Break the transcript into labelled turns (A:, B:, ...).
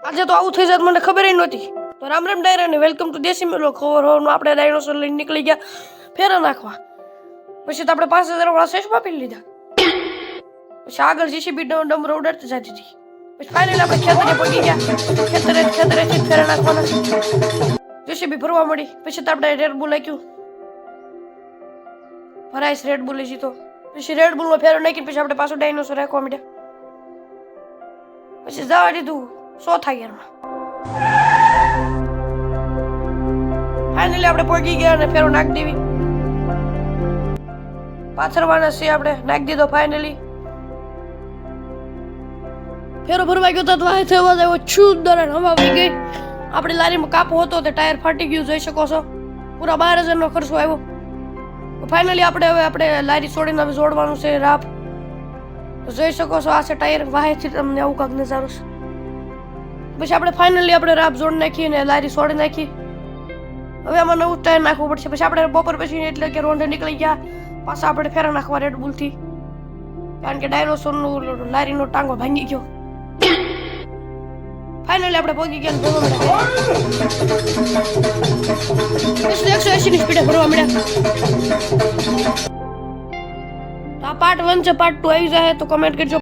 A: આજે તો આવું થઈ જાત મને ખબર નહોતી. તો રામ રામ ડાયરા ને વેલકમ ટુ દેશી મેલો. ખબર હોવાનું આપણે ડાયનોસોર લઈને નીકળી ગયા ફેરા નાખવા. પછી તો આપણે 5000 વાળા સેશમાં પી લીધા. પછી આગળ જીસીબી ડમરો ઉડાડતી જતી હતી. પછી ફાઇનલી આપણે ખેતરે પગી ગયા. ખેતરેથી ફેરા નાખવાના. જીસીબી ભરવા મળી. પછી તો આપણે રેડ બુલ નાખ્યું. ભરાઈશ રેડ બુલ લીધી તો પછી રેડ બુલમાં ફેરો નાખી પછી આપણે પાછું ડાયનોસોર રાખવા માંડ્યા. પછી જવા દીધું 100 ગિયરમાં. ફાઇનલી આપણે પહોંચી ગયા અને ફેરો નાખી દેવી. પાથરવાના છે આપણે નાખી દીધો ફાઇનલી. ફેરો ભરવા ગયો તો વાહે થયો આવ્યો છુદર હવા વહી ગઈ. આપણી લારીમાં કાપો હતો તે ટાયર ફાટી ગયું જોઈ શકો છો. પૂરા 12000 નો ખર્ચો આવ્યો. ફાઇનલી આપણે લારી છોડીને હવે જોડવાનું છે રાપ. જોઈ શકો છો આ છે ટાયર વાહેથી તમને આવું કાંક નજારો છે. પછી આપણે ફાઇનલી રાપ જોડી નાખી અને લારી છોડી નાખી. હવે આમાં નવું ટાયર નાખવું પડશે. પછી આપણે બપોર પછી એટલે કે રોંઢે નીકળી ગયા. પાછા આપણે ફેરા નાખવા રેડ બુલ થી, કારણ કે ડાયનોસોર નું લારીનો ટાંગો ભાંગી ગયો. ફાઇનલી આપણે પહોંચી ગયા 180 ની સ્પીડે ભરવા મળ્યા. તો આ પાર્ટ 1 છે. પાર્ટ 2 આવી જાય તો કમેન્ટ કરજો.